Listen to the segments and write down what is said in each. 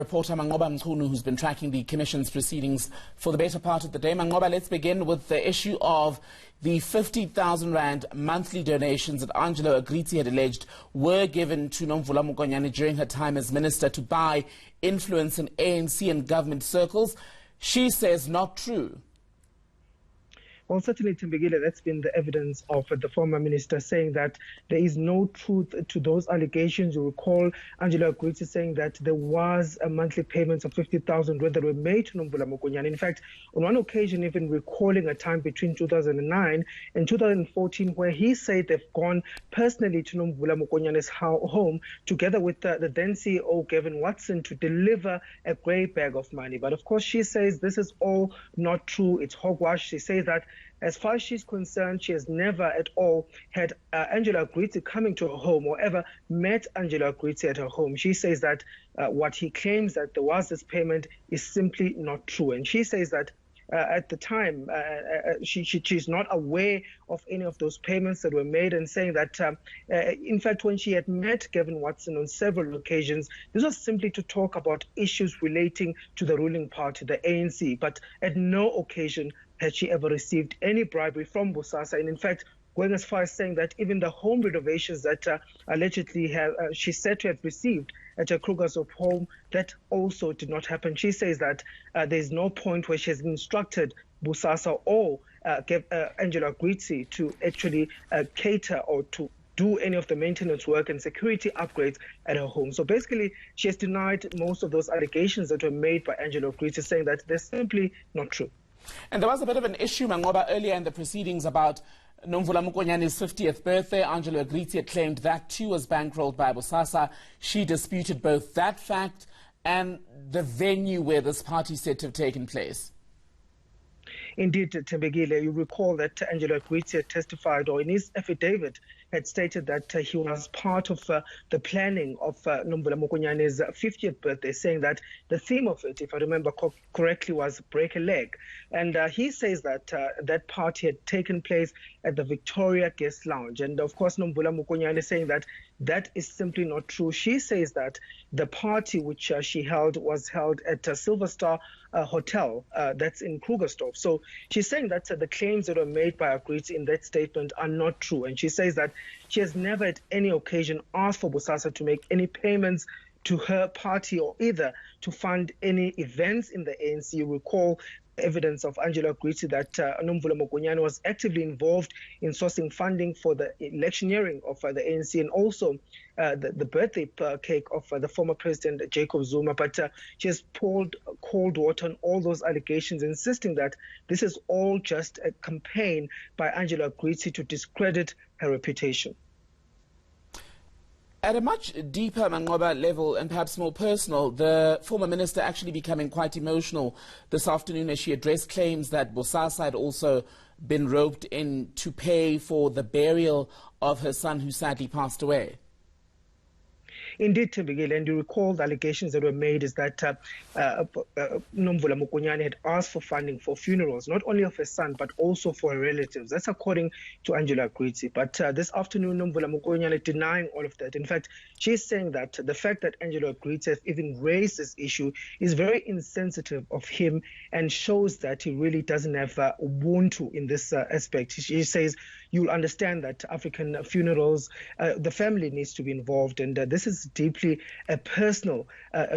Reporter Manqoba Mchunu, who's been tracking the Commission's proceedings for the better part of the day. Manqoba, let's begin with the issue of the 50,000 rand monthly donations that Angelo Agrizi had alleged were given to Nomvula Mokonyane during her time as minister to buy influence in ANC and government circles. She says not true. Well, certainly, Timbegile, that's been the evidence of the former minister saying that there is no truth to those allegations. You recall Angelo Agrizi saying that there was a monthly payment of 50,000 that were made to Nomvula Mokonyane. In fact, on one occasion, even recalling a time between 2009 and 2014 where he said they've gone personally to Nomvula Mokonyane's home together with the then CEO, Gavin Watson, to deliver a great bag of money. But of course, she says this is all not true. It's hogwash. She says that as far as she's concerned, she has never at all had Angelo Agrizi coming to her home or ever met Angelo Agrizi at her home. She says that what he claims that there was this payment is simply not true. And she says that at the time, she's not aware of any of those payments that were made, and saying that, in fact, when she had met Gavin Watson on several occasions, this was simply to talk about issues relating to the ruling party, the ANC, but at no occasion had she ever received any bribery from Bosasa. And in fact, going as far as saying that even the home renovations that allegedly she's said to have received at her Krugersdorp home, that also did not happen. She says that there's no point where she has instructed Bosasa or Angelo Agrizi to actually cater or to do any of the maintenance work and security upgrades at her home. So basically, she has denied most of those allegations that were made by Angelo Agrizi, saying that they're simply not true. And there was a bit of an issue, Manqoba, earlier in the proceedings about Nomvula Mokonyane's 50th birthday. Angelo Agrizi had claimed that too was bankrolled by Bosasa. She disputed both that fact and the venue where this party said to have taken place. Indeed, Tembegile, you recall that Angelo Agrizi had testified, or in his affidavit, had stated that he was part of the planning of Nomvula Mokonyane's 50th birthday, saying that the theme of it, if I remember correctly, was break a leg. And he says that that party had taken place at the Victoria Guest Lounge. And of course, Nomvula Mokonyane saying that that is simply not true. She says that the party which she held was held at Silver Star Hotel, that's in Krugersdorp. So she's saying that the claims that were made by Agrizi in that statement are not true. And she says that she has never at any occasion asked for Bosasa to make any payments to her party or either to fund any events in the ANC. You recall evidence of Angelo Agrizi that Nomvula Mokonyane was actively involved in sourcing funding for the electioneering of the ANC and also the birthday cake of the former president Jacob Zuma. But she has poured cold water on all those allegations, insisting that this is all just a campaign by Angelo Agrizi to discredit her reputation. At a much deeper Manqoba level and perhaps more personal, the former minister actually becoming quite emotional this afternoon as she addressed claims that Bosasa had also been roped in to pay for the burial of her son who sadly passed away. Indeed, Timbegile, and you recall the allegations that were made is that Nomvula Mokonyane had asked for funding for funerals, not only of her son, but also for her relatives. That's according to Angelo Agrizi. But this afternoon, Nomvula Mokonyane denying all of that. In fact, she's saying that the fact that Angelo Agrizi has even raised this issue is very insensitive of him and shows that he really doesn't have Ubuntu in this aspect. She says, you'll understand that African funerals, the family needs to be involved, and this is deeply a personal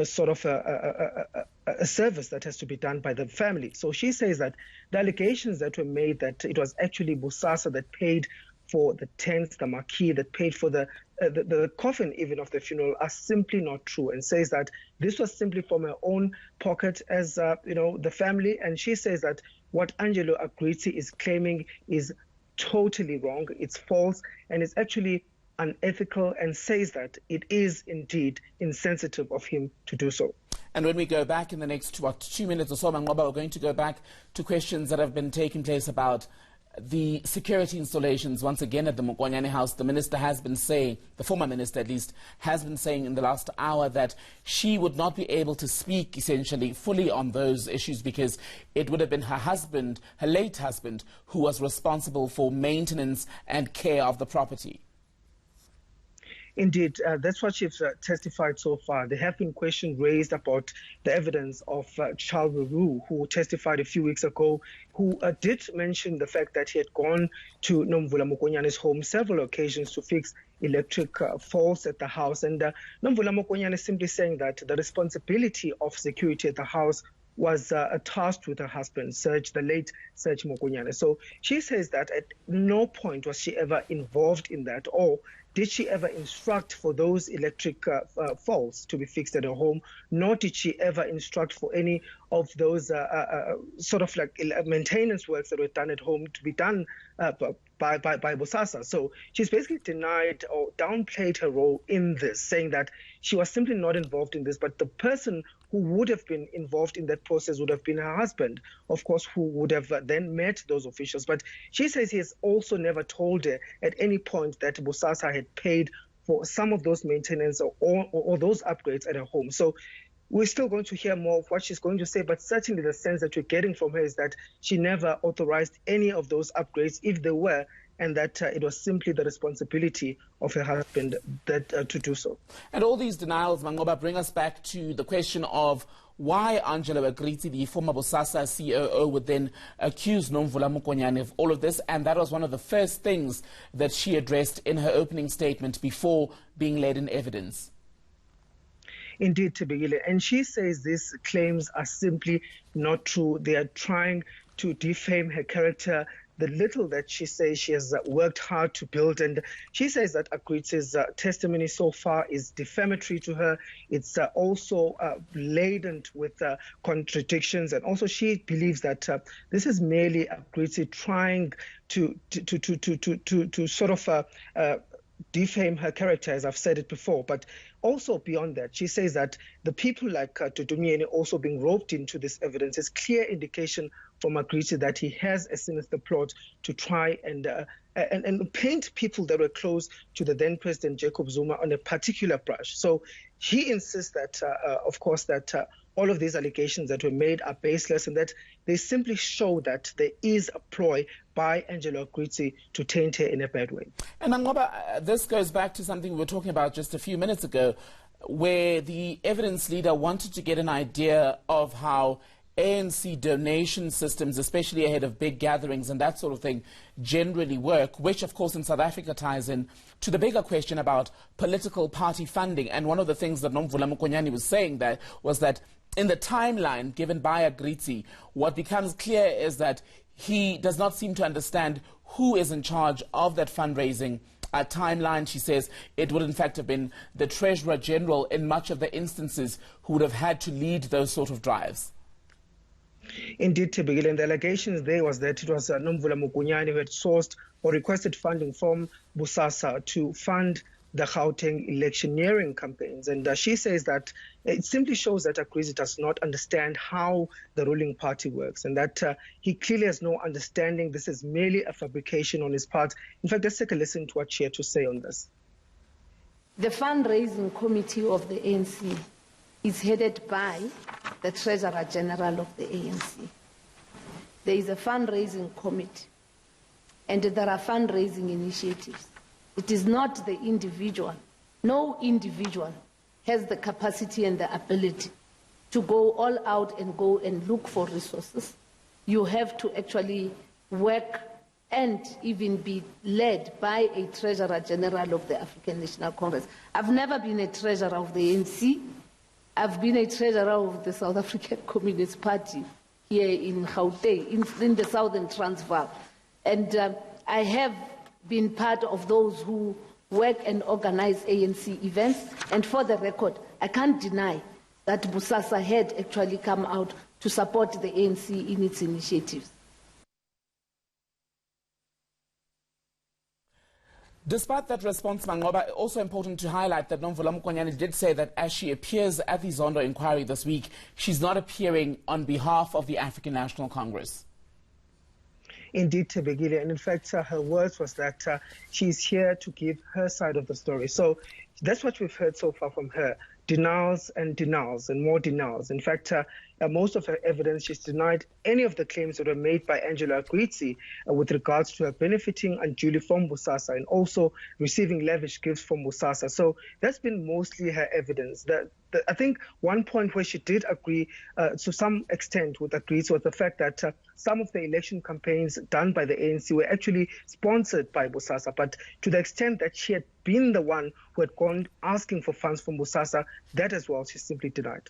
sort of a service that has to be done by the family. So she says that the allegations that were made that it was actually Bosasa that paid for the tents, the marquee, that paid for the coffin even of the funeral are simply not true, and says that this was simply from her own pocket as the family. And she says that what Angelo Agrizi is claiming is totally wrong, it's false, and it's actually unethical, and says that it is indeed insensitive of him to do so. And when we go back in the next 2 minutes or so, Manqoba, we're going to go back to questions that have been taking place about the security installations once again at the Mokonyane house. The minister has been saying, the former minister at least, has been saying in the last hour that she would not be able to speak essentially fully on those issues because it would have been her husband, her late husband, who was responsible for maintenance and care of the property. Indeed, that's what she's testified so far. There have been questions raised about the evidence of Charles Leroux, who testified a few weeks ago, who did mention the fact that he had gone to Nomvula Mokonyane's home several occasions to fix electric faults at the house. And Nomvula Mokonyane is simply saying that the responsibility of security at the house was tasked with her husband, the late Serge Mokonyane. So she says that at no point was she ever involved in that, or did she ever instruct for those electric faults to be fixed at her home, nor did she ever instruct for any of those sort of like maintenance works that were done at home to be done by Bosasa. So she's basically denied or downplayed her role in this, saying that she was simply not involved in this, but the person who would have been involved in that process would have been her husband, of course, who would have then met those officials. But she says he has also never told her at any point that Bosasa had paid for some of those maintenance or those upgrades at her home. So we're still going to hear more of what she's going to say, but certainly the sense that we're getting from her is that she never authorized any of those upgrades, if there were, and that it was simply the responsibility of her husband that to do so. And all these denials, Manqoba, bring us back to the question of why Angelo Agrizi, the former Bosasa COO, would then accuse Nomvula Mokonyane of all of this, and that was one of the first things that she addressed in her opening statement before being led in evidence. Indeed, Tibigile. And she says these claims are simply not true. They are trying to defame her character, the little that she says she has worked hard to build. And she says that Agrizi's testimony so far is defamatory to her. It's also laden with contradictions. And also she believes that this is merely Agrizi trying to sort of defame her character, as I've said it before. But also beyond that, she says that the people like Tutumiene also being roped into this evidence is clear indication from Agrizi that he has a sinister plot to try and paint people that were close to the then President Jacob Zuma on a particular brush. So he insists that, of course, that all of these allegations that were made are baseless and that they simply show that there is a ploy by Angelo Agrizi to taint her in a bad way. And Manqoba, this goes back to something we were talking about just a few minutes ago, where the evidence leader wanted to get an idea of how ANC donation systems, especially ahead of big gatherings and that sort of thing, generally work, which of course in South Africa ties in to the bigger question about political party funding. And one of the things that Nomvula Mokonyane was saying that was that in the timeline given by Agrizi, what becomes clear is that he does not seem to understand who is in charge of that fundraising timeline. She says it would in fact have been the Treasurer General in much of the instances who would have had to lead those sort of drives. Indeed, Tibigile, and the allegations there was that it was Nomvula Mokonyane who had sourced or requested funding from Bosasa to fund the Gauteng electioneering campaigns. And she says that it simply shows that Agrizi does not understand how the ruling party works and that he clearly has no understanding. This is merely a fabrication on his part. In fact, let's take a listen to what she had to say on this. The fundraising committee of the ANC is headed by the Treasurer General of the ANC. There is a fundraising committee and there are fundraising initiatives. It is not the individual. No individual has the capacity and the ability to go all out and go and look for resources. You have to actually work and even be led by a Treasurer General of the African National Congress. I've never been a treasurer of the ANC. I've been a treasurer of the South African Communist Party here in Gauteng, in the Southern Transvaal. And I have been part of those who work and organize ANC events. And for the record, I can't deny that Bosasa had actually come out to support the ANC in its initiatives. Despite that response, Manqoba, also important to highlight that Nomvula Mokonyane did say that as she appears at the Zondo inquiry this week, she's not appearing on behalf of the African National Congress. Indeed, Tebegile, and in fact, her words was that she's here to give her side of the story. So that's what we've heard so far from her. denials and denials and more denials. In fact, most of her evidence, she's denied any of the claims that were made by Angela Gwitsi with regards to her benefiting unduly from Bosasa and also receiving lavish gifts from Bosasa. So that's been mostly her evidence. I think one point where she did agree to some extent with Gwitsi was the fact that some of the election campaigns done by the ANC were actually sponsored by Bosasa, but to the extent that she had been the one who had gone asking for funds from Bosasa, that as well she simply denied.